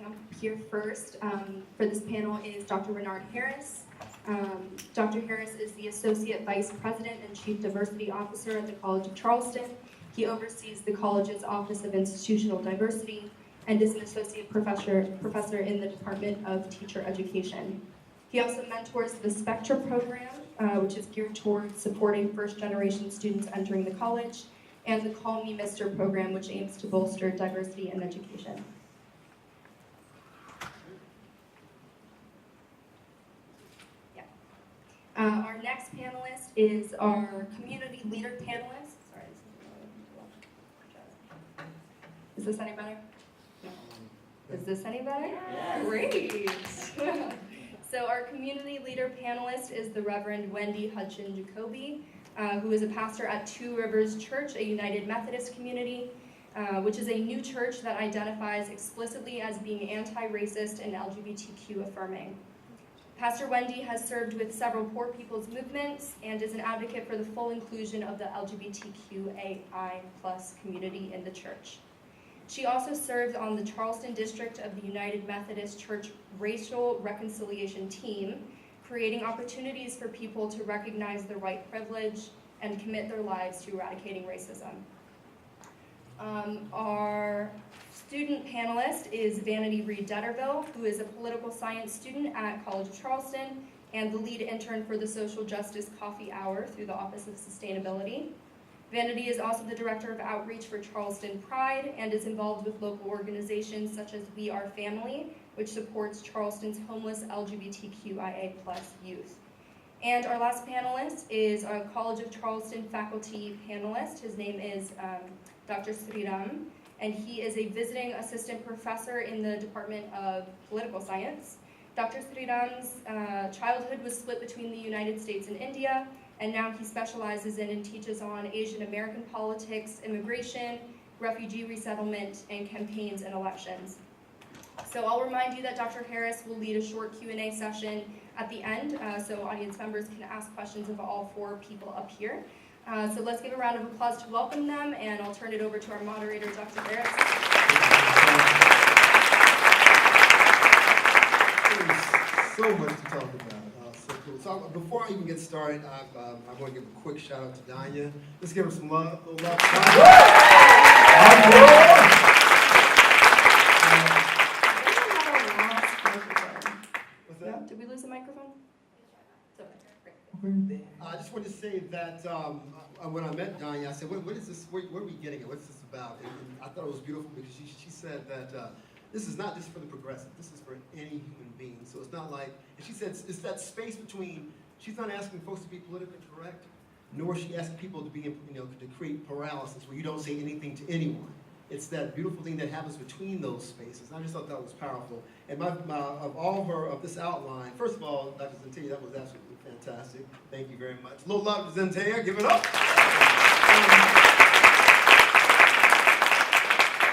up here first for this panel is Dr. Rénard Harris. Dr. Harris is the Associate Vice President and Chief Diversity Officer at the College of Charleston. He oversees the college's Office of Institutional Diversity and is an Associate Professor in the Department of Teacher Education. He also mentors the Spectra program, which is geared towards supporting first-generation students entering the college, and the Call Me Mr. program, which aims to bolster diversity in education. Our next panelist is our community leader panelist. Sorry, is this any better? No. Is this any better? Yes. Great. So our community leader panelist is the Reverend Wendy Hudson Jacoby, who is a pastor at Two Rivers Church, a United Methodist community, which is a new church that identifies explicitly as being anti-racist and LGBTQ affirming. Pastor Wendy has served with several poor people's movements and is an advocate for the full inclusion of the LGBTQAI+ community in the church. She also serves on the Charleston District of the United Methodist Church Racial Reconciliation Team, creating opportunities for people to recognize their white privilege and commit their lives to eradicating racism. Our student panelist is Vanity Reid Deterville, who is a political science student at College of Charleston and the lead intern for the Social Justice Coffee Hour through the Office of Sustainability. Vanity is also the Director of Outreach for Charleston Pride and is involved with local organizations such as We Are Family, which supports Charleston's homeless LGBTQIA+ youth. And our last panelist is our College of Charleston faculty panelist. His name is Dr. Sriram, and he is a visiting assistant professor in the Department of Political Science. Dr. Sriram's childhood was split between the United States and India, and now he specializes in and teaches on Asian American politics, immigration, refugee resettlement, and campaigns and elections. So I'll remind you that Dr. Harris will lead a short Q&A session at the end, so audience members can ask questions of all four people up here. So let's give a round of applause to welcome them, and I'll turn it over to our moderator, Dr. Harris. There's so much to talk about. So cool. So before I even get started, I want to give a quick shout out to Danya. Let's give her some love. A little love. What's that? Did we lose the microphone? I just wanted to say that when I met Danya, I said, what is this? Where are we getting it? What's this about? And I thought it was beautiful because she said that this is not just for the progressive. This is for any human being. So it's not like, and she said it's that space between, she's not asking folks to be politically correct, nor is she asking people to be, to create paralysis where you don't say anything to anyone. It's that beautiful thing that happens between those spaces. And I just thought that was powerful. And of this outline, first of all, Dr. Zentella, that was absolutely fantastic. Thank you very much. A little love to Zentella, give it up.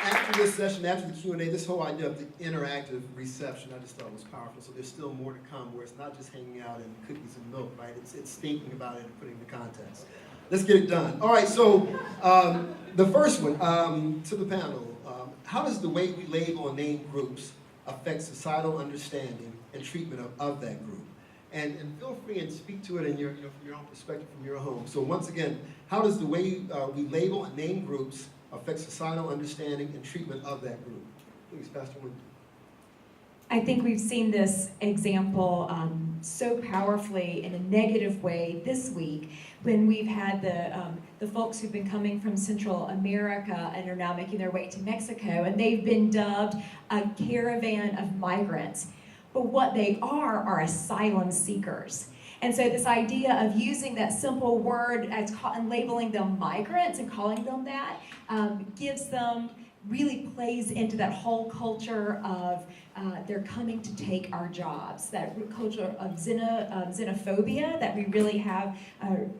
After this session, after the Q&A, this whole idea of the interactive reception, I just thought was powerful. So there's still more to come, where it's not just hanging out and cookies and milk, right? It's thinking about it and putting the context. Let's get it done. All right, so the first one, to the panel. How does the way we label and name groups affect societal understanding and treatment of that group? And feel free and speak to it in your from your own perspective, from your home. So once again, how does the way we label and name groups affect societal understanding and treatment of that group? Please, Pastor Wendy. I think we've seen this example so powerfully in a negative way this week when we've had the folks who've been coming from Central America and are now making their way to Mexico, and they've been dubbed a caravan of migrants. But what they are asylum seekers. And so this idea of using that simple word and labeling them migrants and calling them that gives them, really plays into that whole culture of they're coming to take our jobs, that culture of xenophobia that we really have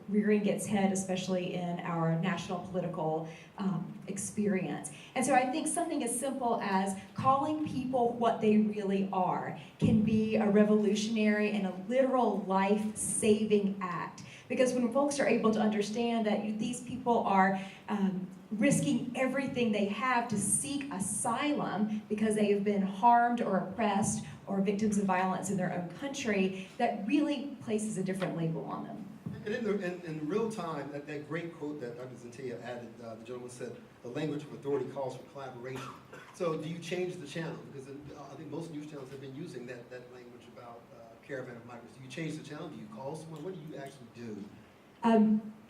rearing its head, especially in our national political experience. And so I think something as simple as calling people what they really are can be a revolutionary and a literal life-saving act. Because when folks are able to understand that these people are risking everything they have to seek asylum because they have been harmed or oppressed or victims of violence in their own country, that really places a different label on them. And in real time, that great quote that Dr. Zentella added, the gentleman said, the language of authority calls for collaboration. So do you change the channel? Because I think most news channels have been using that language about caravan of migrants. Do you change the channel? Do you call someone? What do you actually do?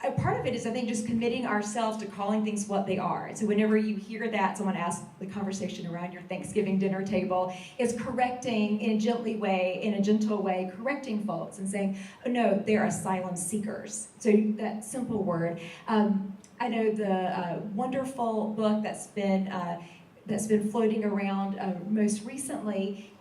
A part of it is, I think, just committing ourselves to calling things what they are. And so whenever you hear that, someone asks the conversation around your Thanksgiving dinner table, is correcting in a gentle way, correcting folks and saying, oh no, they're asylum seekers. So that simple word. I know the wonderful book that's been floating around most recently,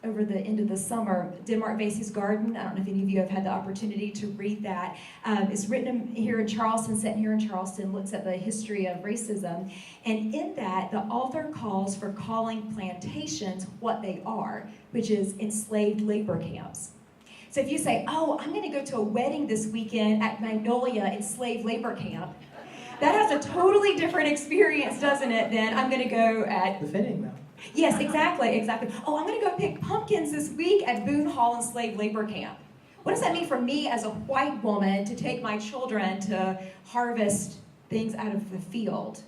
over the end of the summer, Denmark Vesey's Garden. I don't know if any of you have had the opportunity to read that. It's written here in Charleston, set here in Charleston, looks at the history of racism. And in that, the author calls for calling plantations what they are, which is enslaved labor camps. So if you say, oh, I'm gonna go to a wedding this weekend at Magnolia enslaved labor camp, that has a totally different experience, doesn't it, than I'm gonna go at... Befitting though. Yes, exactly. Oh, I'm going to go pick pumpkins this week at Boone Hall enslaved labor camp. What does that mean for me as a white woman to take my children to harvest things out of the field?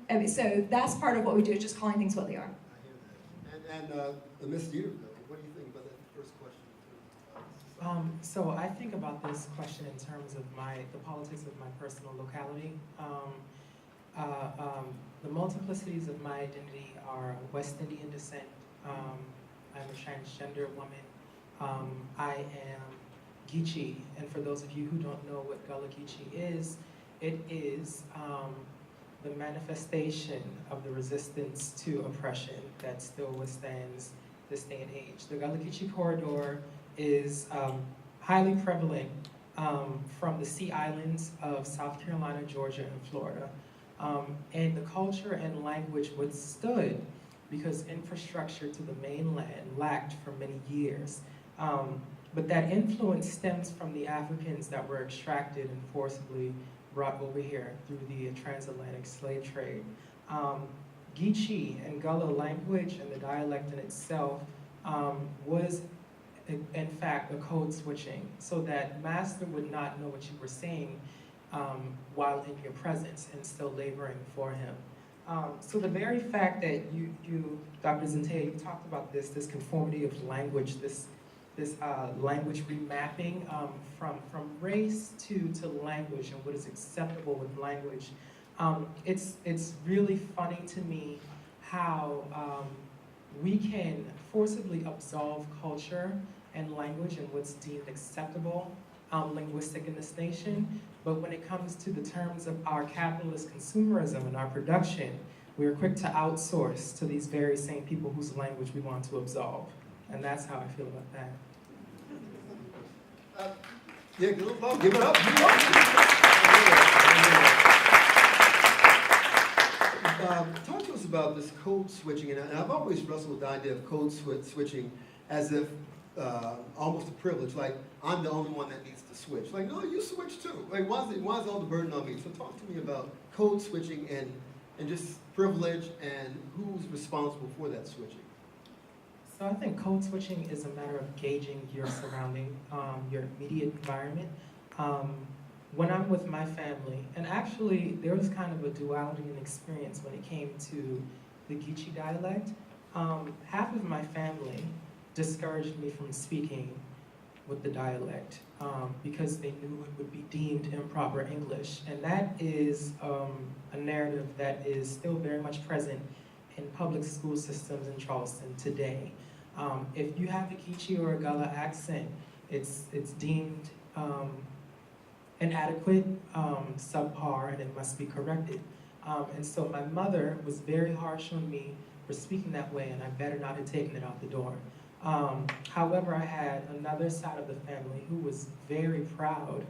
I mean, so that's part of what we do, is just calling things what they are. I hear that. And Ms. Deterville, what do you think about that first question? So I think about this question in terms of the politics of my personal locality. The multiplicities of my identity are West Indian descent. I'm a transgender woman. I am Geechee, and for those of you who don't know what Gullah Geechee is, it is the manifestation of the resistance to oppression that still withstands this day and age. The Gullah Geechee corridor is highly prevalent from the Sea Islands of South Carolina, Georgia, and Florida. And the culture and language withstood because infrastructure to the mainland lacked for many years. But that influence stems from the Africans that were extracted and forcibly brought over here through the transatlantic slave trade. Geechee and Gullah language and the dialect in itself was in fact a code switching so that master would not know what you were saying while in your presence and still laboring for him. So the very fact that you Dr. Zentella, you talked about this conformity of language, this language remapping from race to language and what is acceptable with language. It's really funny to me how we can forcibly absolve culture and language and what's deemed acceptable linguistic in this nation, but when it comes to the terms of our capitalist consumerism and our production, we're quick to outsource to these very same people whose language we want to absolve. And that's how I feel about that. Yeah, good applause. Give it up. Talk to us about this code switching, and I've always wrestled with the idea of code switching as if almost a privilege, like I'm the only one that needs to switch. Like, no, you switch too. Like, why is all the burden on me? So talk to me about code switching and just privilege and who's responsible for that switching. So I think code switching is a matter of gauging your surrounding, your immediate environment. When I'm with my family, and actually there was kind of a duality in experience when it came to the Geechee dialect. Half of my family discouraged me from speaking with the dialect because they knew it would be deemed improper English. And that is a narrative that is still very much present in public school systems in Charleston today. If you have a Geechee or a Gullah accent, it's deemed inadequate, subpar, and it must be corrected. And so my mother was very harsh on me for speaking that way, and I better not have taken it out the door. However, I had another side of the family who was very proud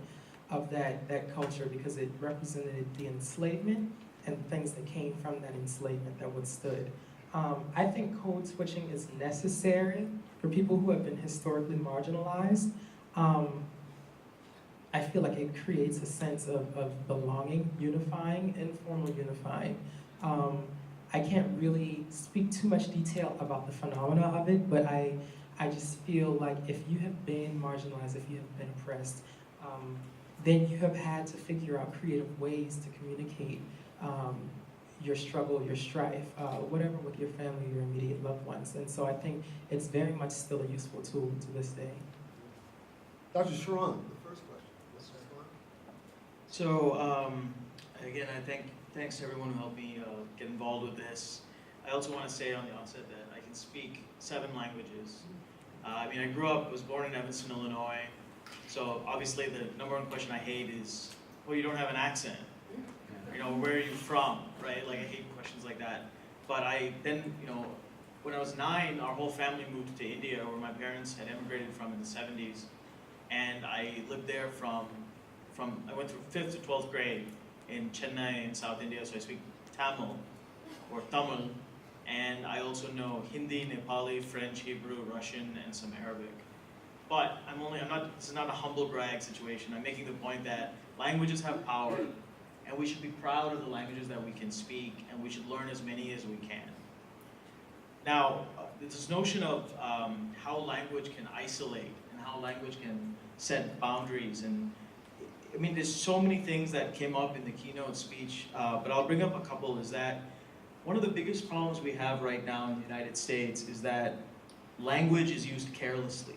of that culture because it represented the enslavement and the things that came from that enslavement that withstood. I think code switching is necessary for people who have been historically marginalized. I feel like it creates a sense of belonging, unifying, informal unifying. I can't really speak too much detail about the phenomena of it, but I just feel like if you have been marginalized, if you have been oppressed, then you have had to figure out creative ways to communicate your struggle, your strife, whatever with your family, your immediate loved ones. And so I think it's very much still a useful tool to this day. Dr. Sharon, the first question. What's that one? So, again, thanks to everyone who helped me get involved with this. I also want to say on the outset that I can speak 7 languages. I was born in Evanston, Illinois. So obviously the number one question I hate is, well, you don't have an accent. Where are you from, right? Like, I hate questions like that. But when I was 9, our whole family moved to India, where my parents had immigrated from in the 70s. And I lived there I went through 5th to 12th grade in Chennai in South India, so I speak Tamil, or Tamil. And I also know Hindi, Nepali, French, Hebrew, Russian, and some Arabic. But this is not a humble brag situation. I'm making the point that languages have power, and we should be proud of the languages that we can speak, and we should learn as many as we can. Now, this notion of how language can isolate and how language can set boundaries, and there's so many things that came up in the keynote speech, but I'll bring up a couple. Is that one of the biggest problems we have right now in the United States is that language is used carelessly.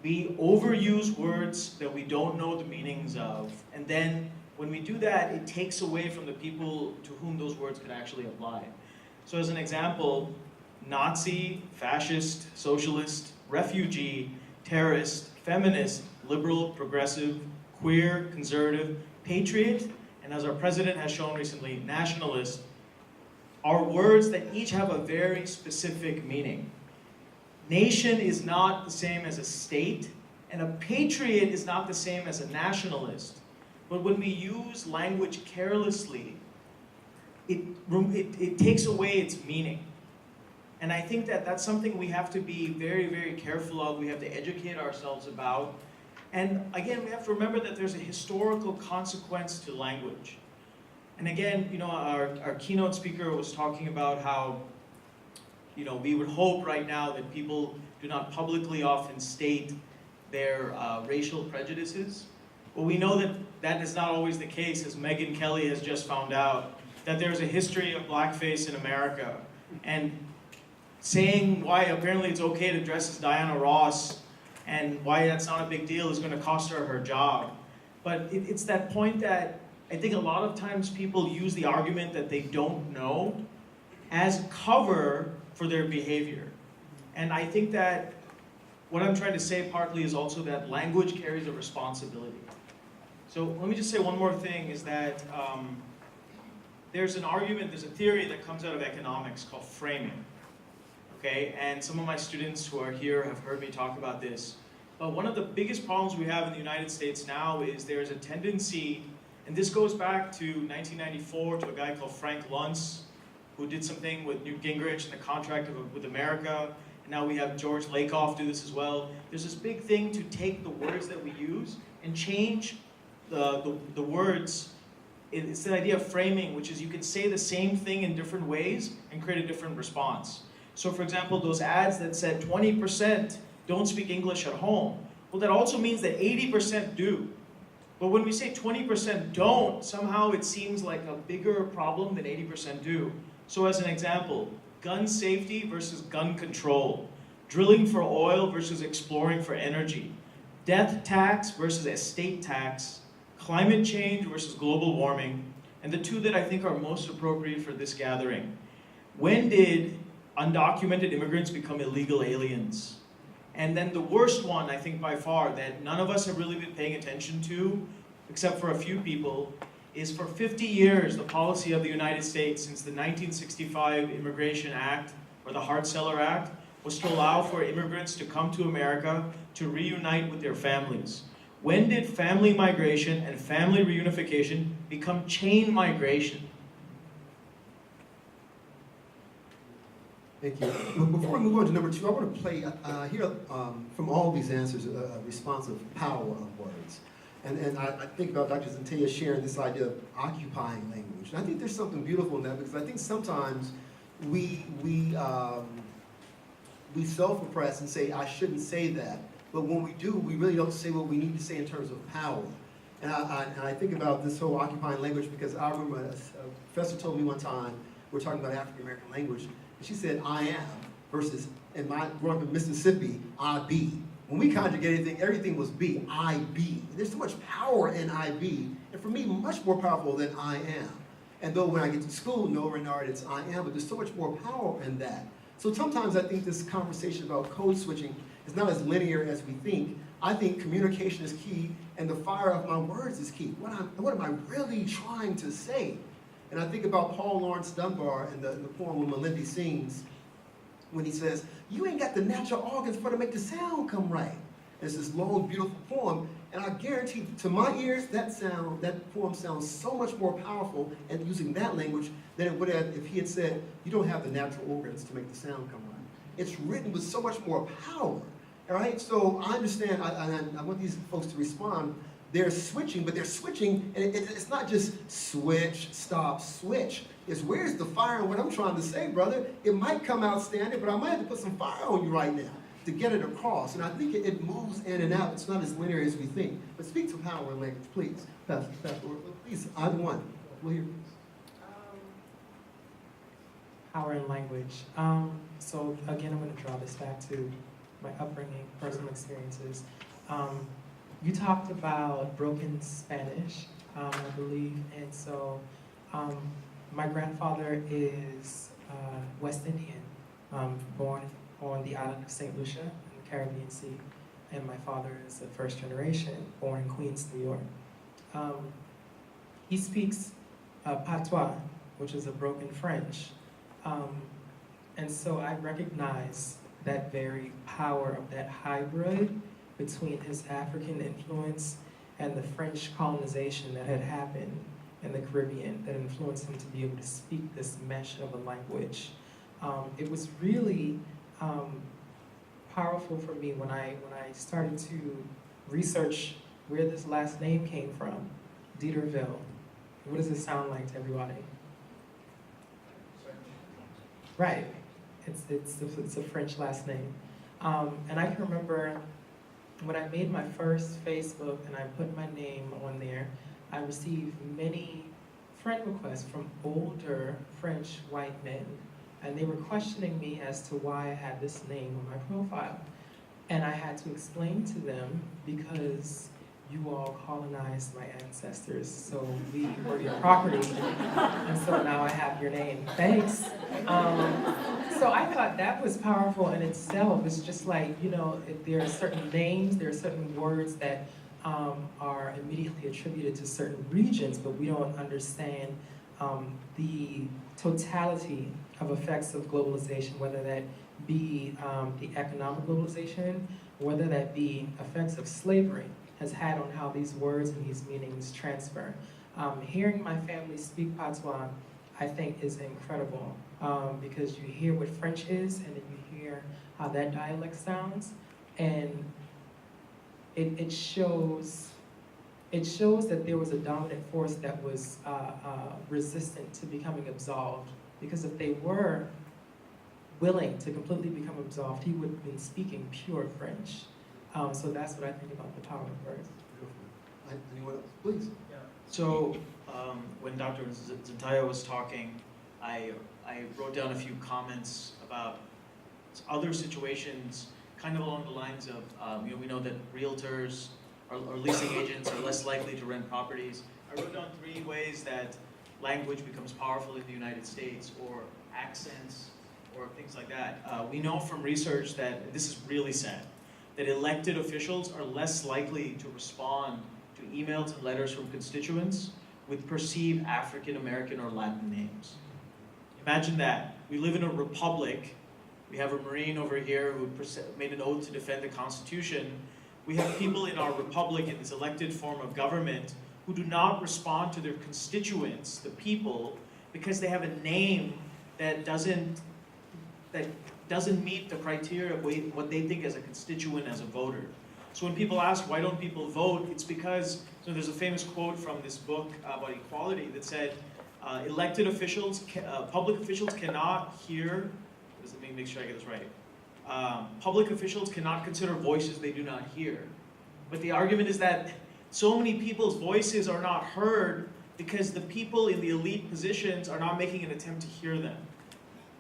We overuse words that we don't know the meanings of, and then when we do that, it takes away from the people to whom those words could actually apply. So as an example, Nazi, fascist, socialist, refugee, terrorist, feminist, liberal, progressive, queer, conservative, patriot, and as our president has shown recently, nationalist, are words that each have a very specific meaning. Nation is not the same as a state, and a patriot is not the same as a nationalist. But when we use language carelessly, it takes away its meaning. And I think that that's something we have to be very, very careful of. We have to educate ourselves about. And again, we have to remember that there's a historical consequence to language. And again, our keynote speaker was talking about how we would hope right now that people do not publicly often state their racial prejudices. But we know that that is not always the case, as Megyn Kelly has just found out, that there's a history of blackface in America. And saying why apparently it's okay to dress as Diana Ross and why that's not a big deal is going to cost her job. But it's that point that I think a lot of times people use the argument that they don't know as cover for their behavior. And I think that what I'm trying to say partly is also that language carries a responsibility. So let me just say one more thing, is that there's a theory that comes out of economics called framing. Okay, and some of my students who are here have heard me talk about this. But one of the biggest problems we have in the United States now is there's a tendency, and this goes back to 1994 to a guy called Frank Luntz, who did something with Newt Gingrich and the contract with America. And now we have George Lakoff do this as well. There's this big thing to take the words that we use and change the words. It's the idea of framing, which is you can say the same thing in different ways and create a different response. So for example, those ads that said 20% don't speak English at home, well, that also means that 80% do. But when we say 20% don't, somehow it seems like a bigger problem than 80% do. So as an example, gun safety versus gun control, drilling for oil versus exploring for energy, death tax versus estate tax, climate change versus global warming, and the two that I think are most appropriate for this gathering. When did undocumented immigrants become illegal aliens? And then the worst one, I think by far, that none of us have really been paying attention to, except for a few people, is for 50 years the policy of the United States since the 1965 Immigration Act, or the Hart-Celler Act, was to allow for immigrants to come to America to reunite with their families. When did family migration and family reunification become chain migration? Thank you. Before we move on to number 2, I want to play here from all these answers a response of power of words. And I think about Dr. Zentella sharing this idea of occupying language. And I think there's something beautiful in that, because I think sometimes we self-oppress and say, I shouldn't say that. But when we do, we really don't say what we need to say in terms of power. And I think about this whole occupying language because I remember a professor told me one time, we're talking about African American language, and she said, I am, versus, in my growing up in Mississippi, I be. When we conjugate anything, everything was be, I be. There's so much power in I be, and for me, much more powerful than I am. And though when I get to school, no, Rénard, it's I am, but there's so much more power in that. So sometimes I think this conversation about code switching is not as linear as we think. I think communication is key, and the fire of my words is key. What am I really trying to say? And I think about Paul Laurence Dunbar in the poem when Melindy sings, when he says, you ain't got the natural organs for to make the sound come right. It's this long, beautiful poem, and I guarantee to my ears, that poem sounds so much more powerful and using that language than it would have if he had said, you don't have the natural organs to make the sound come right. It's written with so much more power, all right? So I understand, I want these folks to respond. They're switching, but they're switching, and it's not just switch, stop, switch. It's where's the fire in what I'm trying to say, brother? It might come out standing, but I might have to put some fire on you right now to get it across. And I think it moves in and out. It's not as linear as we think. But speak to power in language, please. Pastor, please, either one. We'll hear. Power in language. So again, I'm going to draw this back to my upbringing, personal experiences. You talked about broken Spanish, I believe, and so my grandfather is West Indian, born on the island of St. Lucia in the Caribbean Sea, and my father is a first generation, born in Queens, New York. He speaks patois, which is a broken French, and so I recognize that very power of that hybrid between his African influence and the French colonization that had happened in the Caribbean that influenced him to be able to speak this mesh of a language. It was really powerful for me when I started to research where this last name came from, Deterville. What does it sound like to everybody? Right, it's a French last name. And I can remember when I made my first Facebook and I put my name on there, I received many friend requests from older French white men, and they were questioning me as to why I had this name on my profile. And I had to explain to them, because you all colonized my ancestors, so we were your property, and so now I have your name. Thanks. So I thought that was powerful in itself. It's just like, you know, there are certain names, there are certain words that are immediately attributed to certain regions, but we don't understand the totality of effects of globalization, whether that be the economic globalization, whether that be effects of slavery has had on how these words and these meanings transfer. Hearing my family speak patois, I think, is incredible, because you hear what French is, and then you hear how that dialect sounds, and it shows that there was a dominant force that was resistant to becoming absolved, because if they were willing to completely become absolved, he would have been speaking pure French. So that's what I think about the power of words. Anyone else? Please. Yeah. So when Dr. Zentella was talking, I wrote down a few comments about other situations, kind of along the lines of, we know that realtors or leasing agents are less likely to rent properties. I wrote down 3 ways that language becomes powerful in the United States, or accents, or things like that. We know from research that, this is really sad, that elected officials are less likely to respond to emails and letters from constituents with perceived African American or Latin names. Imagine that. We live in a republic. We have a Marine over here who made an oath to defend the Constitution. We have people in our republic, in this elected form of government, who do not respond to their constituents, the people, because they have a name that doesn't meet the criteria of what they think as a constituent, as a voter. So when people ask, why don't people vote? It's because, so there's a famous quote from this book about equality that said, elected officials, public officials cannot hear, let me make sure I get this right. Public officials cannot consider voices they do not hear. But the argument is that so many people's voices are not heard because the people in the elite positions are not making an attempt to hear them.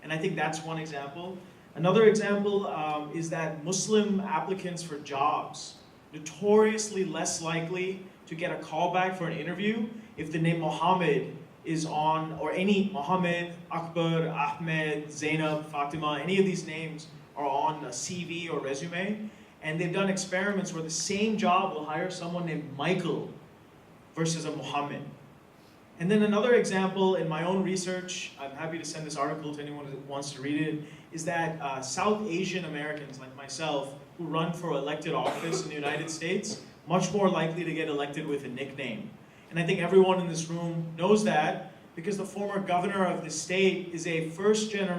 And I think that's one example. Another example is that Muslim applicants for jobs, notoriously less likely to get a call back for an interview if the name Mohammed is on, or any Mohammed, Akbar, Ahmed, Zainab, Fatima, any of these names are on a CV or resume. And they've done experiments where the same job will hire someone named Michael versus a Mohammed. And then another example in my own research, I'm happy to send this article to anyone who wants to read it, is that South Asian Americans like myself who run for elected office in the United States, much more likely to get elected with a nickname. And I think everyone in this room knows that because the former governor of the state is a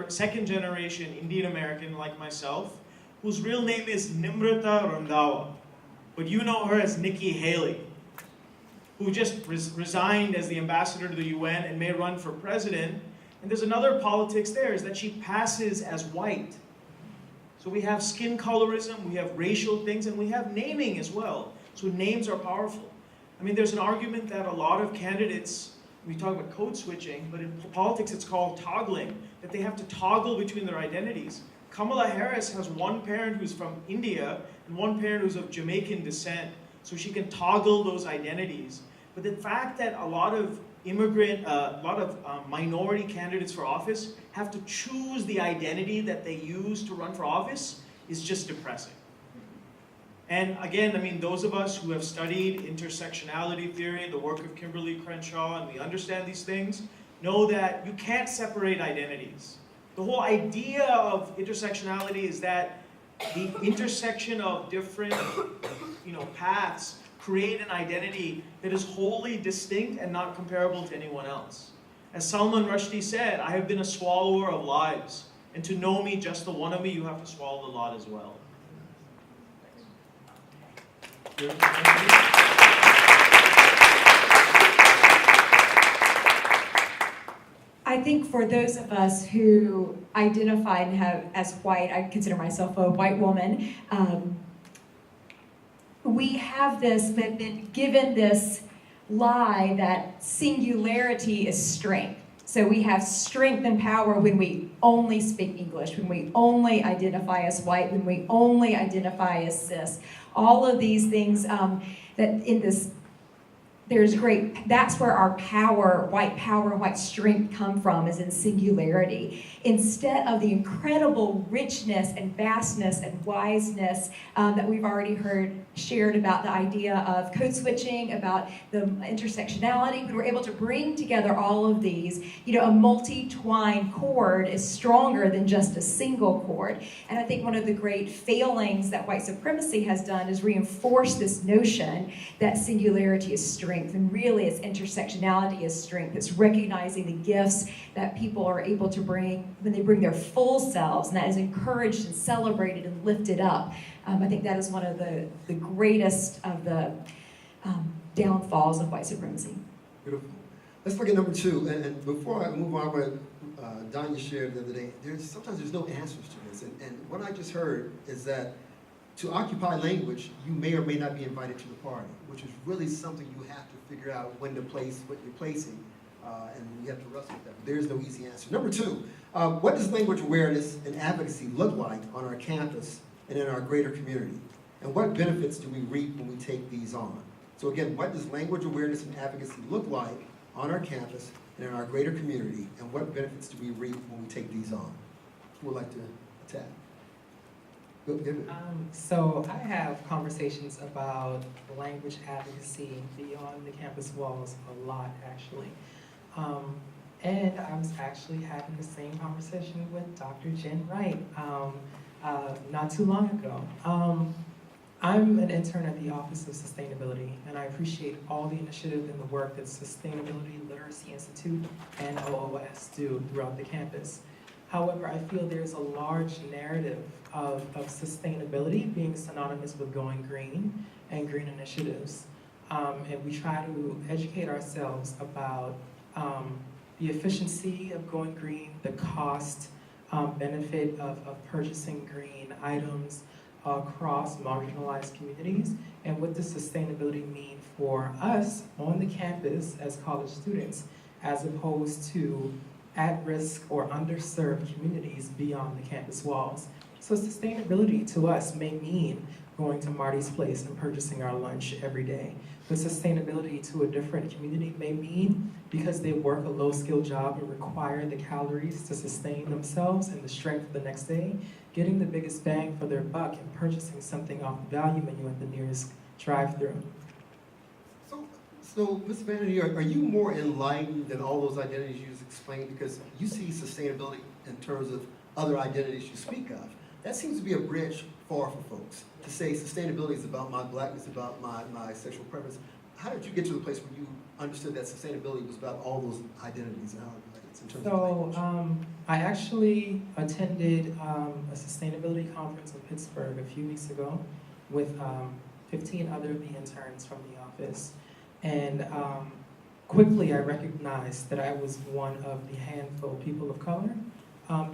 second generation Indian American like myself, whose real name is Nimrata Randhawa. But you know her as Nikki Haley, who just resigned as the ambassador to the UN and may run for president. And there's another politics there, is that she passes as white. So we have skin colorism, we have racial things, and we have naming as well. So names are powerful. I mean, there's an argument that a lot of candidates, we talk about code switching, but in politics it's called toggling, that they have to toggle between their identities. Kamala Harris has one parent who's from India and one parent who's of Jamaican descent, so she can toggle those identities. But the fact that a lot of minority candidates for office have to choose the identity that they use to run for office is just depressing. And again, I mean, those of us who have studied intersectionality theory, the work of Kimberly Crenshaw, and we understand these things, know that you can't separate identities. The whole idea of intersectionality is that the intersection of different paths create an identity that is wholly distinct and not comparable to anyone else. As Salman Rushdie said, I have been a swallower of lives, and to know me, just the one of me, you have to swallow the lot as well. I think for those of us who identify and have as white, I consider myself a white woman, we have been given this lie that singularity is strength. So we have strength and power when we only speak English, when we only identify as white, when we only identify as cis. All of these things that in this, that's where our power, white strength come from, is in singularity. Instead of the incredible richness and vastness and wiseness that we've already heard shared about the idea of code switching, about the intersectionality, we were able to bring together all of these. A multi-twined cord is stronger than just a single cord. And I think one of the great failings that white supremacy has done is reinforce this notion that singularity is strength, and really it's intersectionality is strength. It's recognizing the gifts that people are able to bring when they bring their full selves, and that is encouraged and celebrated and lifted up. I think that is one of the greatest of the downfalls of white supremacy. Beautiful. Let's look at number 2. And before I move on, what Danya shared the other day, sometimes there's no answers to this. And what I just heard is that to occupy language, you may or may not be invited to the party, which is really something you have to figure out when to place what you're placing, and you have to wrestle with that. But there is no easy answer. Number 2, what does language awareness and advocacy look like on our campus and in our greater community? And what benefits do we reap when we take these on? So again, what does language awareness and advocacy look like on our campus and in our greater community, and what benefits do we reap when we take these on? Who would like to attack? So I have conversations about language advocacy beyond the campus walls a lot, actually. And I was actually having the same conversation with Dr. Jen Wright not too long ago. I'm an intern at the Office of Sustainability, and I appreciate all the initiative and the work that Sustainability Literacy Institute and OOS do throughout the campus. However, I feel there's a large narrative of sustainability being synonymous with going green and green initiatives. And we try to educate ourselves about the efficiency of going green, the cost benefit of purchasing green items across marginalized communities, and what does sustainability mean for us on the campus as college students, as opposed to at-risk or underserved communities beyond the campus walls. So sustainability to us may mean going to Marty's Place and purchasing our lunch every day. But sustainability to a different community may mean, because they work a low-skill job and require the calories to sustain themselves and the strength for the next day, getting the biggest bang for their buck and purchasing something off the value menu at the nearest drive-thru. So, Ms. Vanity, are you more enlightened than all those identities you just explained? Because you see sustainability in terms of other identities you speak of. That seems to be a bridge far for folks. To say sustainability is about my blackness, about my sexual preference. How did you get to the place where you understood that sustainability was about all those identities and how it relates in terms of language? I actually attended a sustainability conference in Pittsburgh a few weeks ago with 15 other of the interns from the office. And quickly I recognized that I was one of the handful of people of color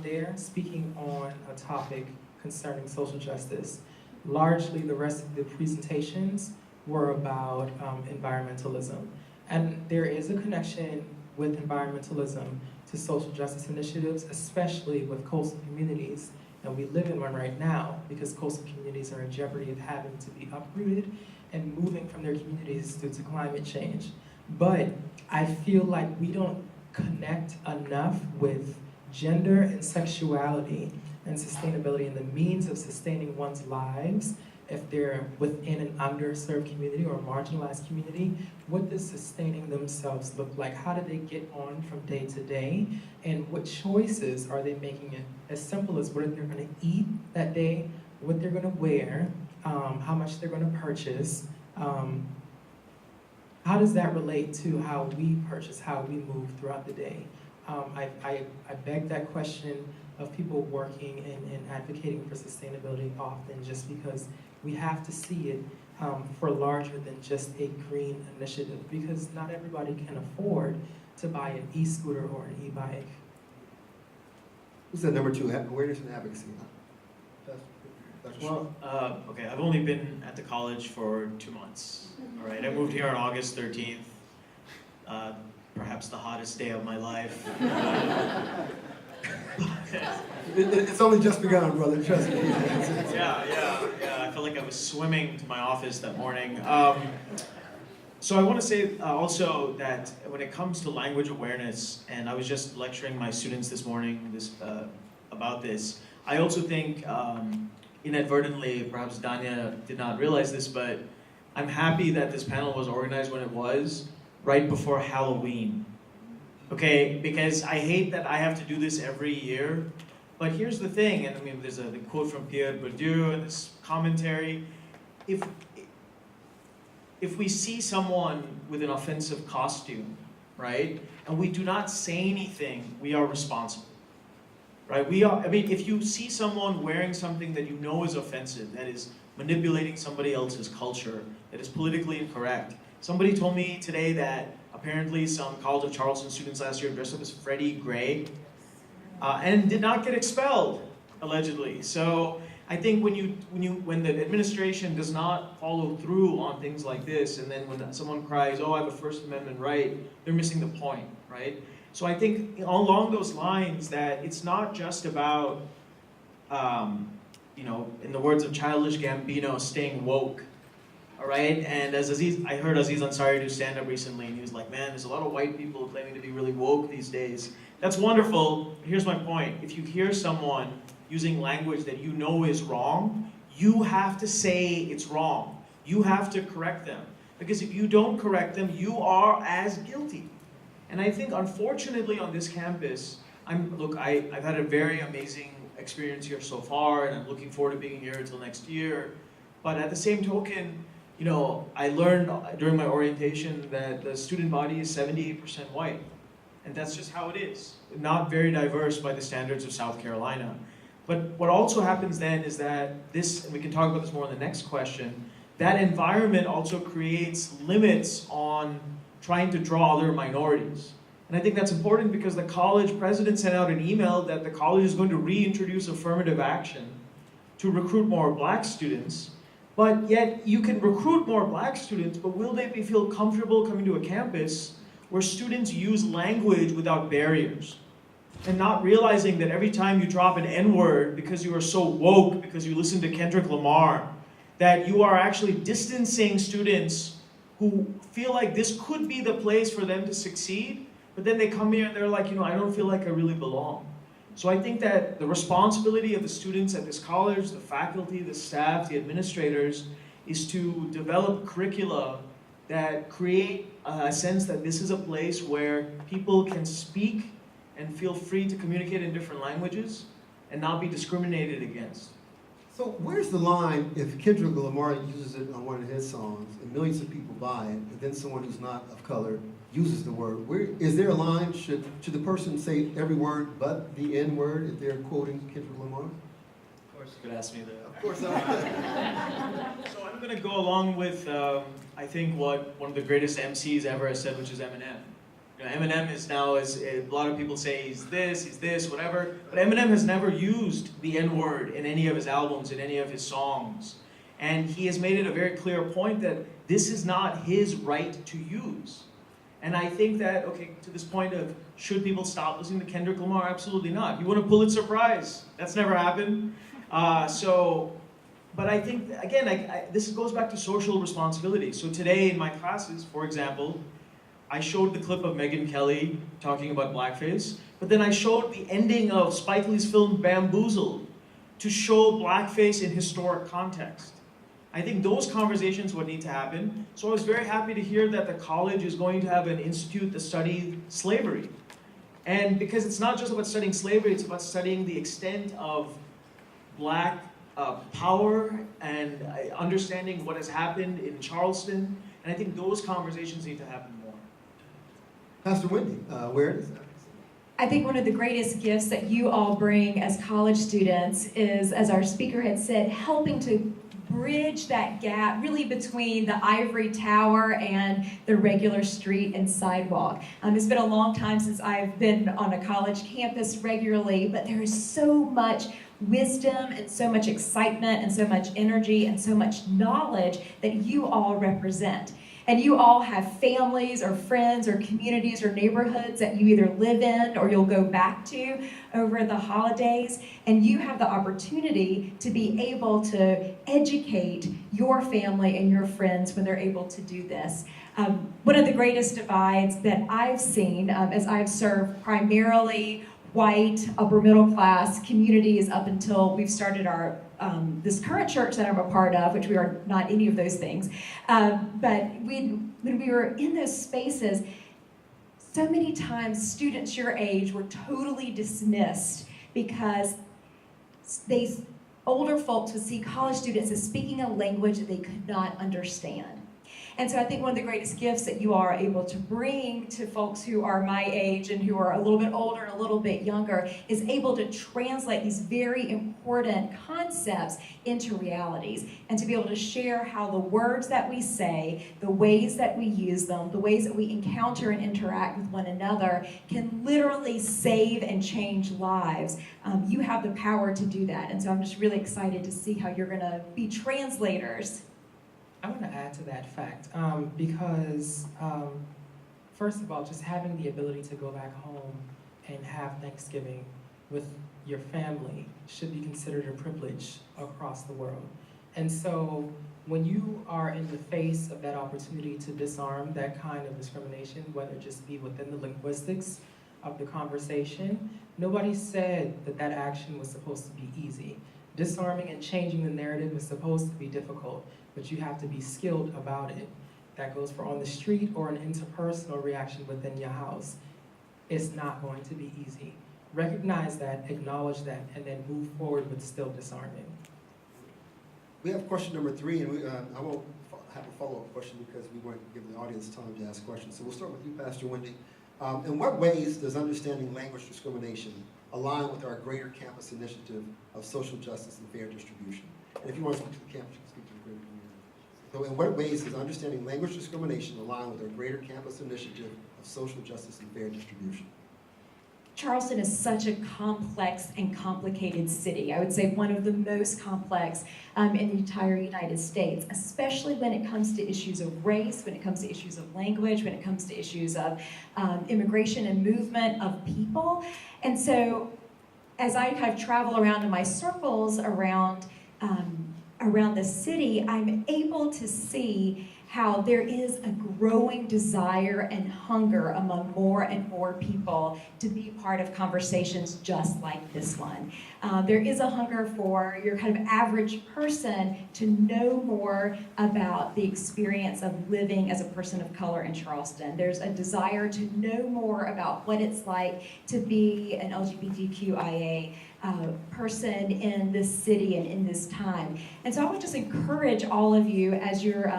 there speaking on a topic concerning social justice. Largely the rest of the presentations were about environmentalism. And there is a connection with environmentalism to social justice initiatives, especially with coastal communities. And we live in one right now because coastal communities are in jeopardy of having to be uprooted and moving from their communities due to climate change. But I feel like we don't connect enough with gender and sexuality and sustainability and the means of sustaining one's lives if they're within an underserved community or a marginalized community. What does sustaining themselves look like? How do they get on from day to day? And what choices are they making? It as simple as what they're gonna eat that day, what they're gonna wear, how much they're gonna purchase. How does that relate to how we purchase, how we move throughout the day? I beg that question of people working and advocating for sustainability often, just because we have to see it for larger than just a green initiative, because not everybody can afford to buy an e-scooter or an e-bike. Who's that number two, awareness and advocacy? Well, okay, I've only been at the college for 2 months, all right? I moved here on August 13th, perhaps the hottest day of my life. It's only just begun, brother, trust me. Yeah, I felt like I was swimming to my office that morning. So I want to say also that when it comes to language awareness, and I was just lecturing my students this morning about this, I also think inadvertently, perhaps Danya did not realize this, but I'm happy that this panel was organized when it was, right before Halloween. Okay, because I hate that I have to do this every year, but here's the thing, and I mean, there's the quote from Pierre Bourdieu in this commentary. If we see someone with an offensive costume, right, and we do not say anything, we are responsible. Right? I mean, if you see someone wearing something that you know is offensive, that is manipulating somebody else's culture, that is politically incorrect. Somebody told me today that apparently some College of Charleston students last year dressed up as Freddie Gray and did not get expelled, allegedly. So I think when the administration does not follow through on things like this, and then when someone cries, "Oh, I have a First Amendment right," they're missing the point, right? So I think along those lines that it's not just about, in the words of Childish Gambino, staying woke, all right? And as I heard Aziz Ansari do stand-up recently, and he was like, man, there's a lot of white people claiming to be really woke these days. That's wonderful. Here's my point. If you hear someone using language that you know is wrong, you have to say it's wrong. You have to correct them. Because if you don't correct them, you are as guilty. And I think, unfortunately, on this campus, I've had a very amazing experience here so far, and I'm looking forward to being here until next year. But at the same token, I learned during my orientation that the student body is 78% white. And that's just how it is. Not very diverse by the standards of South Carolina. But what also happens then is that this, and we can talk about this more in the next question, that environment also creates limits on trying to draw other minorities. And I think that's important because the college president sent out an email that the college is going to reintroduce affirmative action to recruit more black students. But yet you can recruit more black students, but will they feel comfortable coming to a campus where students use language without barriers? And not realizing that every time you drop an N-word because you are so woke, because you listen to Kendrick Lamar, that you are actually distancing students who feel like this could be the place for them to succeed, but then they come here and they're like, I don't feel like I really belong. So I think that the responsibility of the students at this college, the faculty, the staff, the administrators, is to develop curricula that create a sense that this is a place where people can speak and feel free to communicate in different languages and not be discriminated against. So where's the line if Kendrick Lamar uses it on one of his songs and millions of people buy it, and then someone who's not of color uses the word? Where is there a line? Should the person say every word but the N word if they're quoting Kendrick Lamar? Of course, you could ask me that. Of course. So I'm going to go along with I think what one of the greatest MCs ever has said, which is Eminem. Eminem is now, as a lot of people say, he's this, whatever. But Eminem has never used the N-word in any of his albums, in any of his songs. And he has made it a very clear point that this is not his right to use. And I think that, okay, to this point of, should people stop listening to Kendrick Lamar? Absolutely not. You want a Pulitzer Prize? That's never happened. But I think, again, this goes back to social responsibility. So today in my classes, for example, I showed the clip of Megyn Kelly talking about blackface, but then I showed the ending of Spike Lee's film Bamboozled to show blackface in historic context. I think those conversations would need to happen. So I was very happy to hear that the college is going to have an institute to study slavery. And because it's not just about studying slavery, it's about studying the extent of black power and understanding what has happened in Charleston. And I think those conversations need to happen more. Pastor Wendy, where is that? I think one of the greatest gifts that you all bring as college students is, as our speaker had said, helping to bridge that gap really between the ivory tower and the regular street and sidewalk. It's been a long time since I've been on a college campus regularly, but there is so much wisdom and so much excitement and so much energy and so much knowledge that you all represent. And you all have families or friends or communities or neighborhoods that you either live in or you'll go back to over the holidays. And you have the opportunity to be able to educate your family and your friends when they're able to do this. One of the greatest divides that I've seen as I've served primarily white, upper middle class communities up until we've started our this current church that I'm a part of, which we are not any of those things. But when we were in those spaces, so many times students your age were totally dismissed because older folks would see college students as speaking a language that they could not understand. And so I think one of the greatest gifts that you are able to bring to folks who are my age and who are a little bit older and a little bit younger is able to translate these very important concepts into realities and to be able to share how the words that we say, the ways that we use them, the ways that we encounter and interact with one another can literally save and change lives. You have the power to do that. And so I'm just really excited to see how you're going to be translators. I want to add to that fact because, first of all, just having the ability to go back home and have Thanksgiving with your family should be considered a privilege across the world. And so when you are in the face of that opportunity to disarm that kind of discrimination, whether it just be within the linguistics of the conversation, nobody said that that action was supposed to be easy. Disarming and changing the narrative is supposed to be difficult, but you have to be skilled about it. That goes for on the street or an interpersonal reaction within your house. It's not going to be easy. Recognize that, acknowledge that, and then move forward with still disarming. We have question number 3, and I won't have a follow-up question because we want to give the audience time to ask questions. So we'll start with you, Pastor Wendy. In what ways does understanding language discrimination align with our greater campus initiative of social justice and fair distribution? And if you want to speak to the campus, you can speak to the greater community. So in what ways does understanding language discrimination align with our greater campus initiative of social justice and fair distribution? Charleston is such a complex and complicated city. I would say one of the most complex in the entire United States, especially when it comes to issues of race, when it comes to issues of language, when it comes to issues of immigration and movement of people. And so as I kind of travel around in my circles around the city, I'm able to see how there is a growing desire and hunger among more and more people to be part of conversations just like this one. There is a hunger for your kind of average person to know more about the experience of living as a person of color in Charleston. There's a desire to know more about what it's like to be an LGBTQIA person in this city and in this time. And so I would just encourage all of you as you're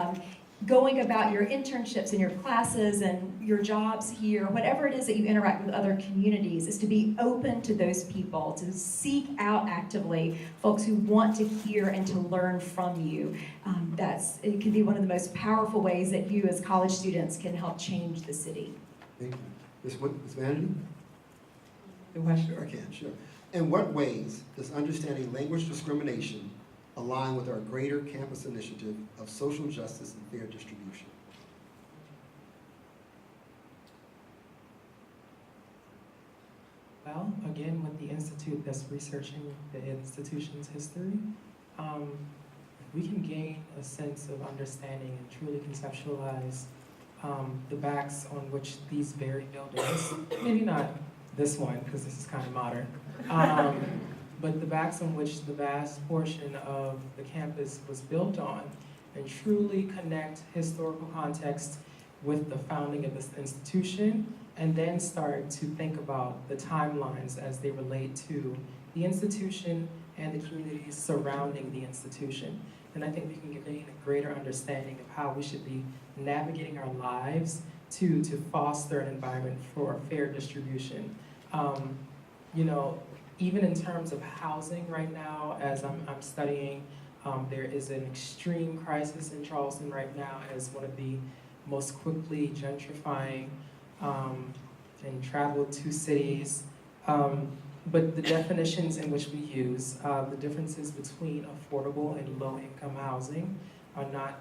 going about your internships and your classes and your jobs here, whatever it is that you interact with other communities, is to be open to those people, to seek out actively folks who want to hear and to learn from you. It can be one of the most powerful ways that you as college students can help change the city. Thank you. Ms. Vanity? Sure. I can, sure. In what ways does understanding language discrimination align with our greater campus initiative of social justice and fair distribution? Well, again, with the institute that's researching the institution's history, we can gain a sense of understanding and truly conceptualize the backs on which these very buildings, maybe not this one, because this is kind of modern, but the backs on which the vast portion of the campus was built on, and truly connect historical context with the founding of this institution, and then start to think about the timelines as they relate to the institution and the communities surrounding the institution. And I think we can gain a greater understanding of how we should be navigating our lives to foster an environment for fair distribution. You know, even in terms of housing right now, as I'm studying, there is an extreme crisis in Charleston right now as one of the most quickly gentrifying and traveled to cities. But the definitions in which we use, the differences between affordable and low-income housing are not,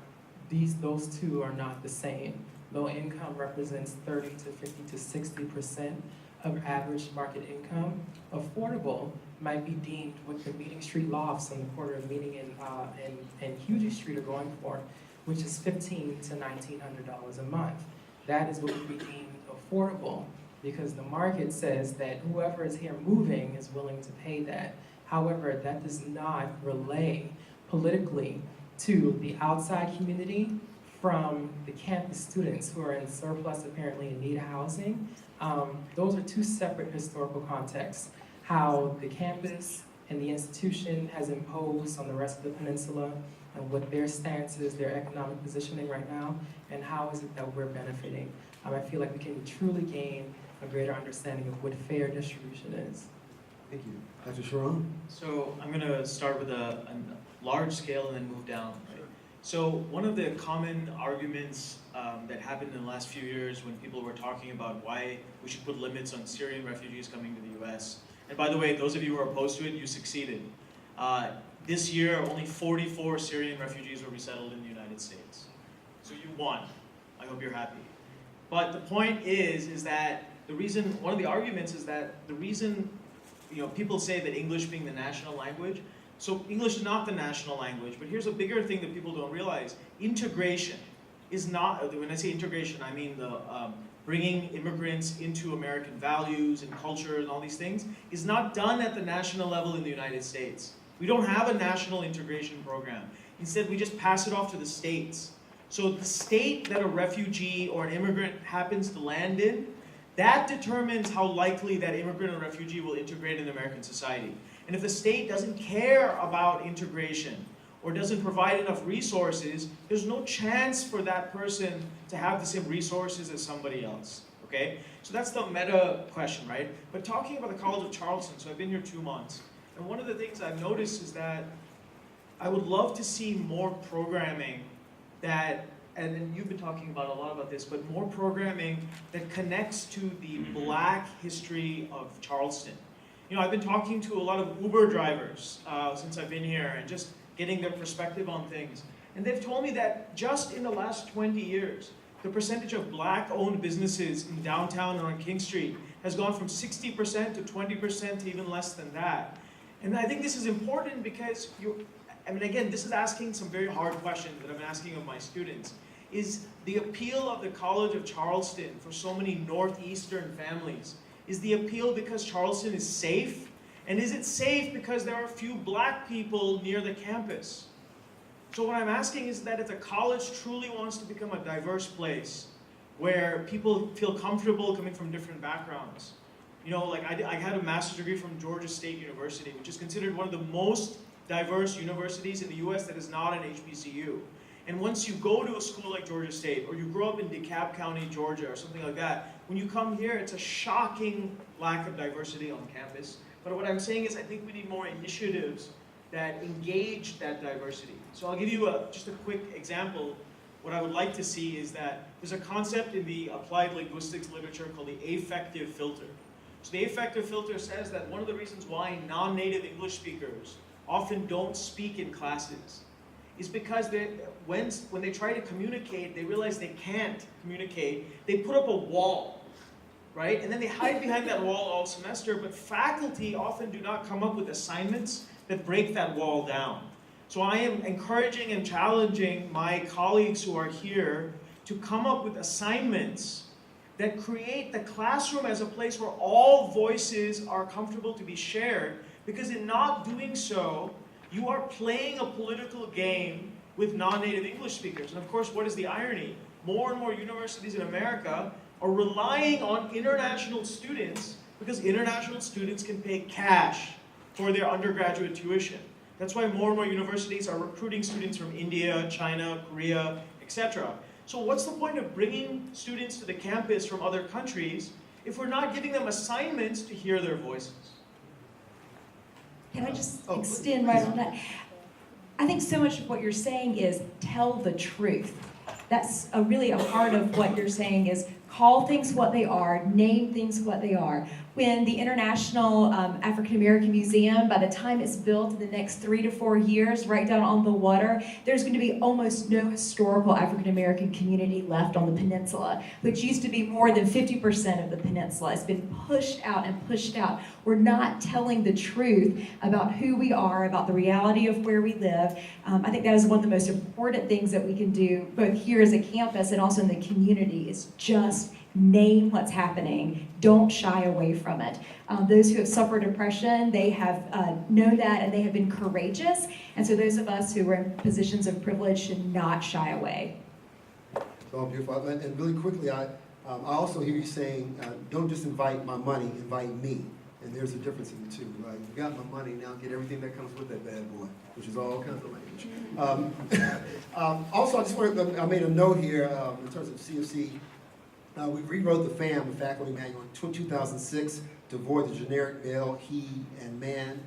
those two are not the same. Low income represents 30 to 50 to 60% of average market income. Affordable might be deemed what the Meeting Street lofts on the corner of Meeting and Hughes Street are going for, which is $1,500 to $1,900 a month. That is what would be deemed affordable, because the market says that whoever is here moving is willing to pay that. However, that does not relay politically to the outside community from the campus students who are in surplus, apparently in need of housing. Those are two separate historical contexts. How the campus and the institution has imposed on the rest of the peninsula and what their stance is, their economic positioning right now, and how is it that we're benefiting. I feel like we can truly gain a greater understanding of what fair distribution is. Thank you. Dr. Sharon? So I'm going to start with a large scale and then move down. Right? So one of the common arguments that happened in the last few years when people were talking about why we should put limits on Syrian refugees coming to the US. And by the way, those of you who are opposed to it, you succeeded. This year, only 44 Syrian refugees were resettled in the United States. So you won. I hope you're happy. But the point is that the reason, one of the arguments is that the reason, people say that English being the national language, so English is not the national language, but here's a bigger thing that people don't realize. Integration is not, when I say integration, I mean the bringing immigrants into American values and culture and all these things, is not done at the national level in the United States. We don't have a national integration program. Instead, we just pass it off to the states. So the state that a refugee or an immigrant happens to land in, that determines how likely that immigrant or refugee will integrate in American society. And if the state doesn't care about integration or doesn't provide enough resources, there's no chance for that person to have the same resources as somebody else, okay? So that's the meta question, right? But talking about the College of Charleston, so I've been here 2 months, and one of the things I've noticed is that I would love to see more programming that, and you've been talking about a lot about this, but more programming that connects to the Black history of Charleston. You know, I've been talking to a lot of Uber drivers since I've been here and just getting their perspective on things. And they've told me that just in the last 20 years, the percentage of Black-owned businesses in downtown or on King Street has gone from 60% to 20% to even less than that. And I think this is important because I mean, again, this is asking some very hard questions that I'm asking of my students. Is the appeal of the College of Charleston for so many Northeastern families, is the appeal because Charleston is safe? And is it safe because there are a few Black people near the campus? So what I'm asking is that if the college truly wants to become a diverse place where people feel comfortable coming from different backgrounds, you know, like I had a master's degree from Georgia State University, which is considered one of the most diverse universities in the US that is not an HBCU. And once you go to a school like Georgia State, or you grow up in DeKalb County, Georgia, or something like that, when you come here, it's a shocking lack of diversity on campus. But what I'm saying is I think we need more initiatives that engage that diversity. So I'll give you just a quick example. What I would like to see is that there's a concept in the applied linguistics literature called the affective filter. So the affective filter says that one of the reasons why non-native English speakers often don't speak in classes is because when they try to communicate, they realize they can't communicate. They put up a wall, right? And then they hide behind that wall all semester, but faculty often do not come up with assignments that break that wall down. So I am encouraging and challenging my colleagues who are here to come up with assignments that create the classroom as a place where all voices are comfortable to be shared, because in not doing so, you are playing a political game with non-native English speakers. And of course, what is the irony? More and more universities in America are relying on international students because international students can pay cash for their undergraduate tuition. That's why more and more universities are recruiting students from India, China, Korea, etc. So what's the point of bringing students to the campus from other countries if we're not giving them assignments to hear their voices? Can I just extend right on that? I think so much of what you're saying is tell the truth. That's really a part of what you're saying is call things what they are, name things what they are. When the International African American Museum, by the time it's built in the next 3 to 4 years, right down on the water, there's going to be almost no historical African American community left on the peninsula, which used to be more than 50% of the peninsula. It's been pushed out and pushed out. We're not telling the truth about who we are, about the reality of where we live. I think that is one of the most important things that we can do, both here as a campus and also in the community, is just name what's happening. Don't shy away from it. Those who have suffered oppression, they have known that and they have been courageous. And so those of us who are in positions of privilege should not shy away. So beautiful. And really quickly, I also hear you saying, don't just invite my money, invite me. And there's a difference in the two, right? You got my money, now get everything that comes with that bad boy, which is all kinds of language. Also, I just wanted, I made a note here in terms of CofC. We rewrote the FAM, the faculty manual, in 2006 to avoid the generic male, he, and man.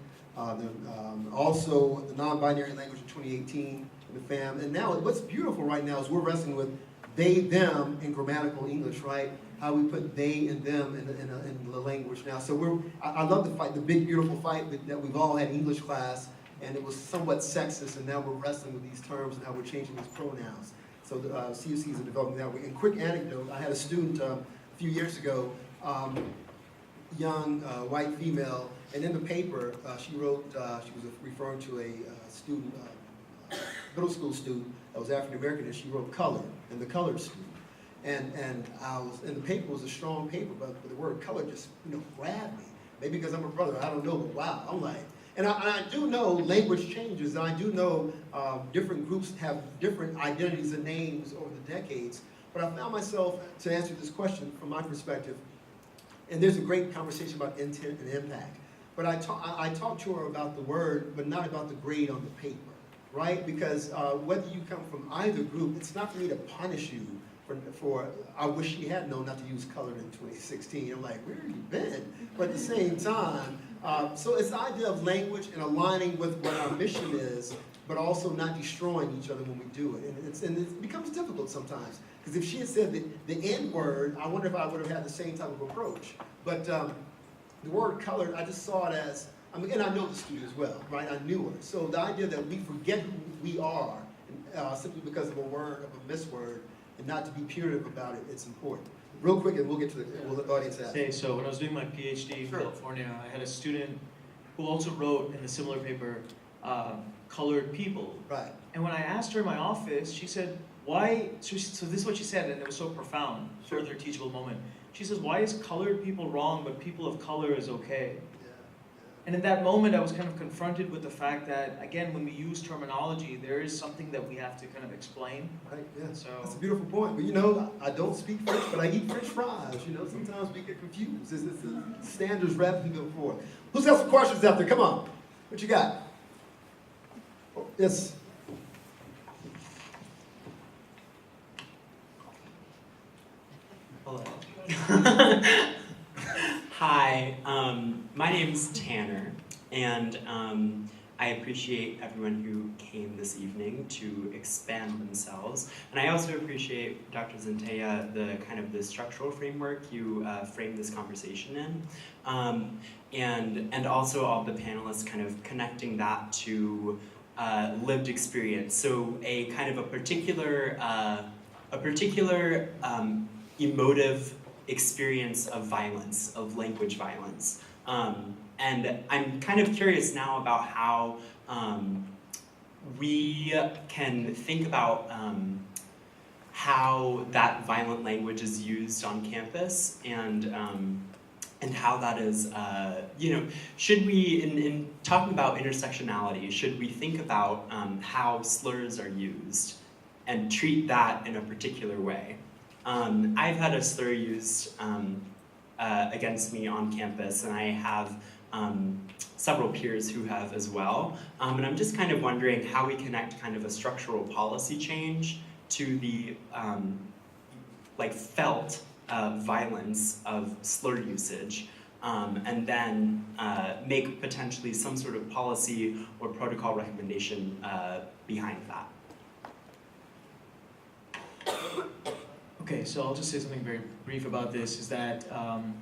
Also, the non-binary language in 2018 in the FAM. And now, what's beautiful right now is we're wrestling with they, them in grammatical English, right? How we put they and them in the language now. So I love the fight, the big, beautiful fight that we've all had in English class, and it was somewhat sexist, and now we're wrestling with these terms and how we're changing these pronouns. So the CofCs are developing that way. And quick anecdote, I had a student a few years ago, young white female, and in the paper she wrote, she was referring to a student, middle school student that was African American, and she wrote color, and the colored student. And and the paper was a strong paper, but the word color just, grabbed me. Maybe because I'm a brother, I don't know, but wow, I'm like, and I do know language changes, and I do know different groups have different identities and names over the decades, but I found myself, to answer this question from my perspective, and there's a great conversation about intent and impact, but I talked to her about the word, but not about the grade on the paper, right? Because whether you come from either group, it's not for me to punish you I wish she had known not to use colored in 2016. I'm like, where have you been? But at the same time, so it's the idea of language and aligning with what our mission is, but also not destroying each other when we do it. And it becomes difficult sometimes. Because if she had said the N word, I wonder if I would have had the same type of approach. But the word colored, I just saw it as, and I know the student as well, right? I knew her. So the idea that we forget who we are simply because of a word, of a misword, and not to be punitive about it, it's important. Real quick, and we'll get to the audience ask. Hey, so when I was doing my PhD in California, I had a student who also wrote in the similar paper, colored people. Right. And when I asked her in my office, she said, why, so this is what she said, and it was so profound, further teachable moment. She says, why is colored people wrong, but people of color is okay? And in that moment, I was kind of confronted with the fact that, again, when we use terminology, there is something that we have to kind of explain. Right, yeah. So That's a beautiful point. But you know, I don't speak French, but I eat French fries. You know, sometimes we get confused. It's the standards rapidly go forward. Who's got some questions out there? Come on. What you got? Oh, yes. Hello. Hi, my name's Tanner, and I appreciate everyone who came this evening to expand themselves. And I also appreciate, Dr. Zentella, the structural framework you framed this conversation in. And also all the panelists kind of connecting that to lived experience. So a kind of a particular emotive experience of violence, of language violence. And I'm kind of curious now about how we can think about how that violent language is used on campus, and how that is, should we, in talking about intersectionality, should we think about how slurs are used and treat that in a particular way? I've had a slur used against me on campus, and I have several peers who have as well. And I'm just kind of wondering how we connect kind of a structural policy change to the felt violence of slur usage, and then make potentially some sort of policy or protocol recommendation behind that. okay, so I'll just say something very brief about this, is that I'm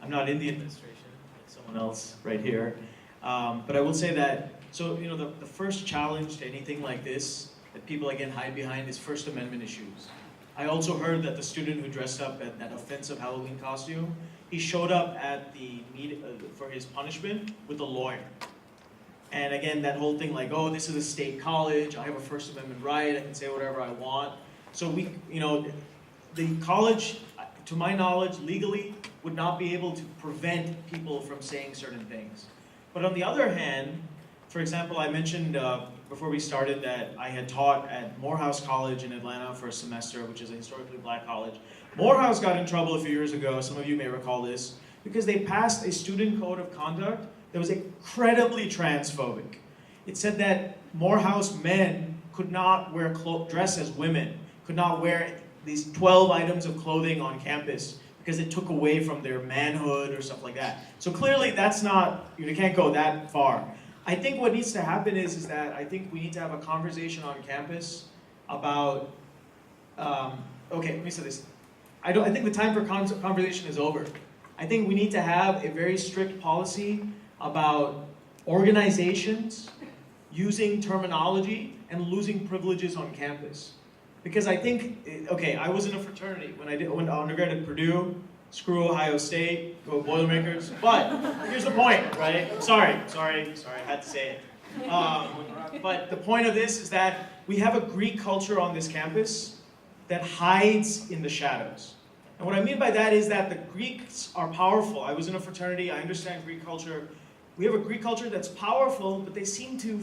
not in the administration, like someone else right here. But I will say that, so the first challenge to anything like this that people again hide behind is First Amendment issues. I also heard that the student who dressed up at that offensive Halloween costume, he showed up at the for his punishment with a lawyer. And again, that whole thing like, oh, this is a state college, I have a First Amendment right, I can say whatever I want. So the college, to my knowledge, legally would not be able to prevent people from saying certain things. But on the other hand, for example, I mentioned before we started that I had taught at Morehouse College in Atlanta for a semester, which is a historically black college. Morehouse got in trouble a few years ago, some of you may recall this, because they passed a student code of conduct that was incredibly transphobic. It said that Morehouse men could not dress as women, could not wear these 12 items of clothing on campus because it took away from their manhood or stuff like that. So clearly that's not, you can't go that far. I think what needs to happen is that I think we need to have a conversation on campus about, okay, let me say this. I think the time for conversation is over. I think we need to have a very strict policy about organizations using terminology and losing privileges on campus. Because I think, okay, I was in a fraternity when I went undergrad at Purdue, screw Ohio State, go Boilermakers, but here's the point, right? Sorry, I had to say it. But the point of this is that we have a Greek culture on this campus that hides in the shadows. And what I mean by that is that the Greeks are powerful. I was in a fraternity, I understand Greek culture. We have a Greek culture that's powerful, but they seem to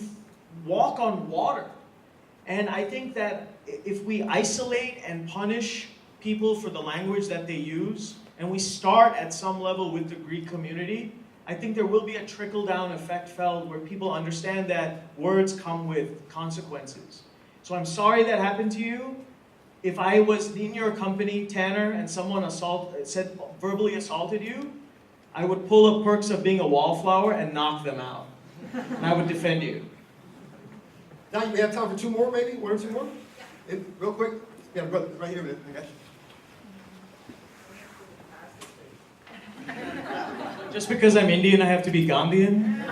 walk on water. And I think that if we isolate and punish people for the language that they use, and we start at some level with the Greek community, I think there will be a trickle-down effect felt where people understand that words come with consequences. So I'm sorry that happened to you. if I was in your company, Tanner, and someone verbally assaulted you, I would pull up perks of being a wallflower and knock them out. And I would defend you. Now we have time for two more, maybe? One or two more? Yeah. Real quick. Yeah, brother, right here. I got you. Just because I'm Indian, I have to be Gandhian?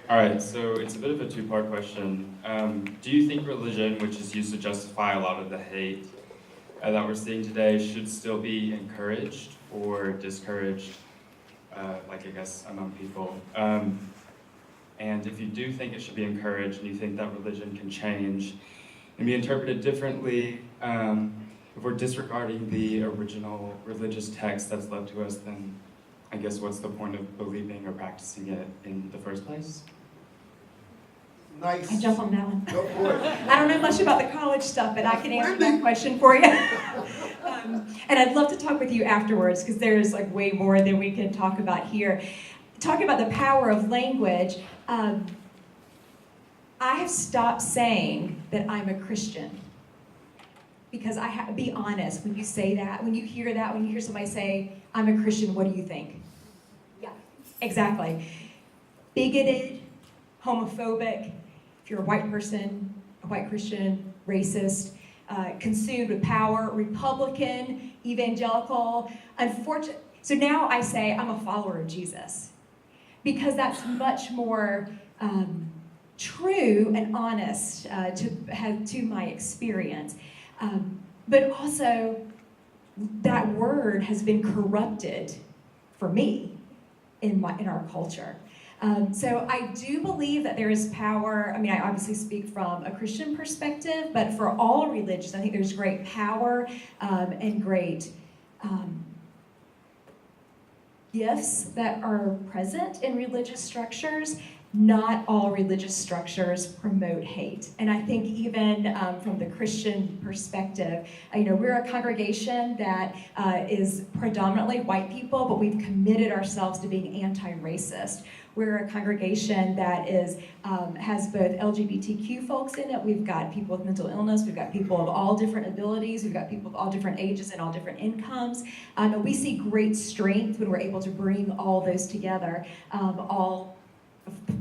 All right, so it's a bit of a two-part question. Do you think religion, which is used to justify a lot of the hate that we're seeing today, should still be encouraged or discouraged, like I guess among people? And if you do think it should be encouraged and you think that religion can change and be interpreted differently, if we're disregarding the original religious text that's left to us, then I guess what's the point of believing or practicing it in the first place? Nice. I jump on that one. Go for it. I don't know much about the college stuff, but I can answer that question for you. And I'd love to talk with you afterwards, because there's like way more than we can talk about here. Talking about the power of language, I have stopped saying that I'm a Christian. Because I have to be honest, when you say that, when you hear that, when you hear somebody say, I'm a Christian, what do you think? Yeah, exactly. Bigoted, homophobic, if you're a white person, a white Christian, racist, consumed with power, Republican, evangelical, unfortunate. So now I say I'm a follower of Jesus, because that's much more true and honest to my experience. But also, that word has been corrupted for me in our culture. So I do believe that there is power. I mean, I obviously speak from a Christian perspective, but for all religions, I think there's great power and great gifts that are present in religious structures. Not all religious structures promote hate. And I think even from the Christian perspective, we're a congregation that is predominantly white people, but we've committed ourselves to being anti-racist. We're a congregation that has both LGBTQ folks in it. We've got people with mental illness. We've got people of all different abilities. We've got people of all different ages and all different incomes. And we see great strength when we're able to bring all those together, all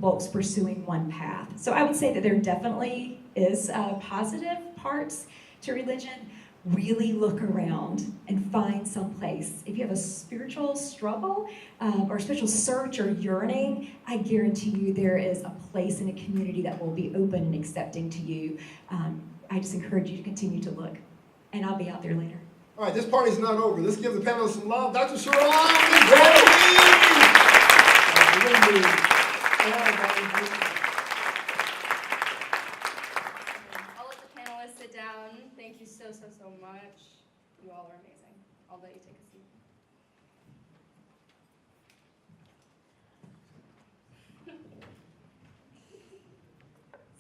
folks pursuing one path. So I would say that there definitely is positive parts to religion. Really look around and find some place. If you have a spiritual struggle or spiritual search or yearning, I guarantee you there is a place in a community that will be open and accepting to you. I just encourage you to continue to look, and I'll be out there later. All right, this party's not over. Let's give the panelists some love. Dr. Sharon, I'll let the panelists sit down. Thank you so much. You all are amazing. I'll let you take a seat.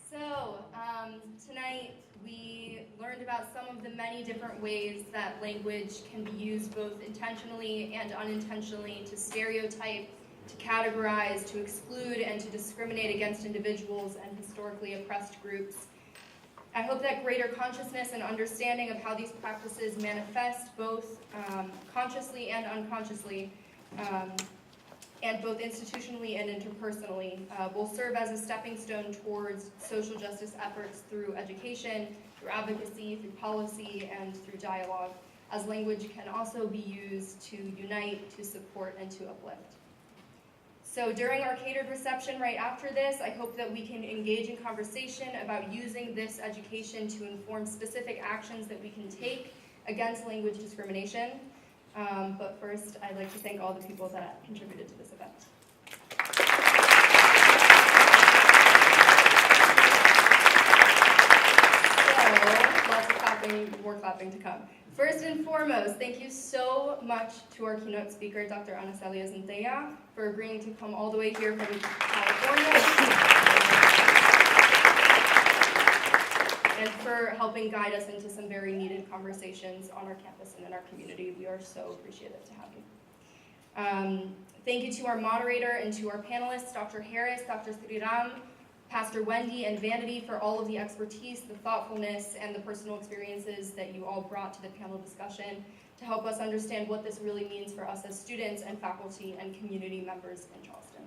So, tonight we learned about some of the many different ways that language can be used both intentionally and unintentionally to stereotype, to categorize, to exclude, and to discriminate against individuals and historically oppressed groups. I hope that greater consciousness and understanding of how these practices manifest both consciously and unconsciously, and both institutionally and interpersonally, will serve as a stepping stone towards social justice efforts through education, through advocacy, through policy, and through dialogue, as language can also be used to unite, to support, and to uplift. So during our catered reception right after this, I hope that we can engage in conversation about using this education to inform specific actions that we can take against language discrimination. But first, I'd like to thank all the people that contributed to this event. So, lots of clapping, more clapping to come. First and foremost, thank you so much to our keynote speaker, Dr. Celia Zentella, for agreeing to come all the way here from California, and for helping guide us into some very needed conversations on our campus and in our community. We are so appreciative to have you. Thank you to our moderator and to our panelists, Dr. Harris, Dr. Sriram, Pastor Wendy and Vanity for all of the expertise, the thoughtfulness, and the personal experiences that you all brought to the panel discussion to help us understand what this really means for us as students and faculty and community members in Charleston.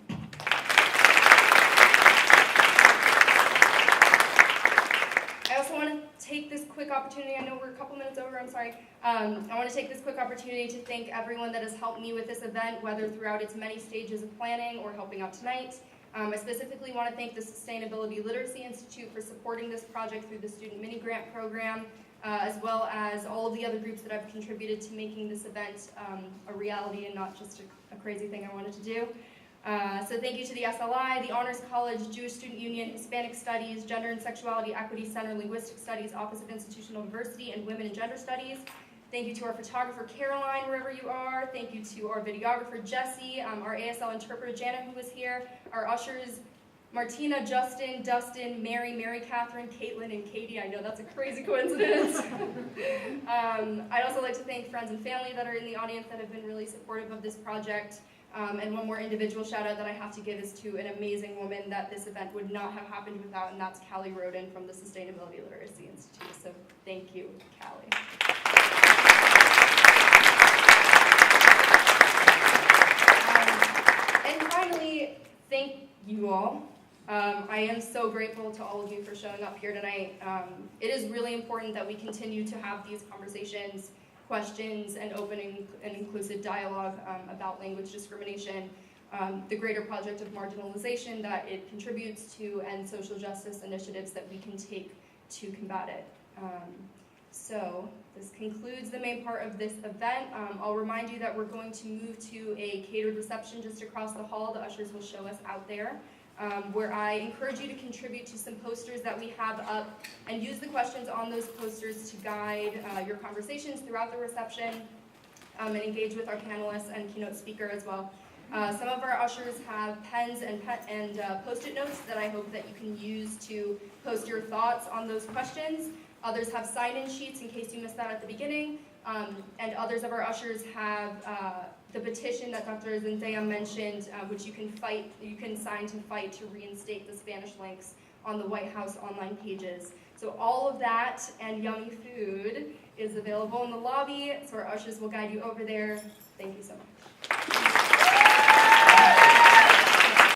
I also want to take this quick opportunity, I know we're a couple minutes over, I'm sorry. I want to take this quick opportunity to thank everyone that has helped me with this event, whether throughout its many stages of planning or helping out tonight. I specifically want to thank the Sustainability Literacy Institute for supporting this project through the Student Mini Grant Program, as well as all of the other groups that have contributed to making this event a reality and not just a crazy thing I wanted to do. So thank you to the SLI, the Honors College, Jewish Student Union, Hispanic Studies, Gender and Sexuality Equity Center, Linguistic Studies, Office of Institutional Diversity, and Women and Gender Studies. Thank you to our photographer, Caroline, wherever you are. Thank you to our videographer, Jesse, our ASL interpreter, Jana, who was here, our ushers, Martina, Justin, Dustin, Mary Catherine, Caitlin, and Katie. I know that's a crazy coincidence. I'd also like to thank friends and family that are in the audience that have been really supportive of this project. And one more individual shout out that I have to give is to an amazing woman that this event would not have happened without, and that's Callie Roden from the Sustainability Literacy Institute. So thank you, Callie. And finally, thank you all. I am so grateful to all of you for showing up here tonight. It is really important that we continue to have these conversations, questions, and open and inclusive dialogue about language discrimination, the greater project of marginalization that it contributes to, and social justice initiatives that we can take to combat it. So this concludes the main part of this event. I'll remind you that we're going to move to a catered reception just across the hall. The ushers will show us out there, where I encourage you to contribute to some posters that we have up and use the questions on those posters to guide your conversations throughout the reception and engage with our panelists and keynote speaker as well. Some of our ushers have pens and post-it notes that I hope that you can use to post your thoughts on those questions. Others have sign-in sheets in case you missed that at the beginning. And others of our ushers have the petition that Dr. Zentella mentioned, which you can sign to fight to reinstate the Spanish links on the White House online pages. So all of that and yummy food is available in the lobby, so our ushers will guide you over there. Thank you so much.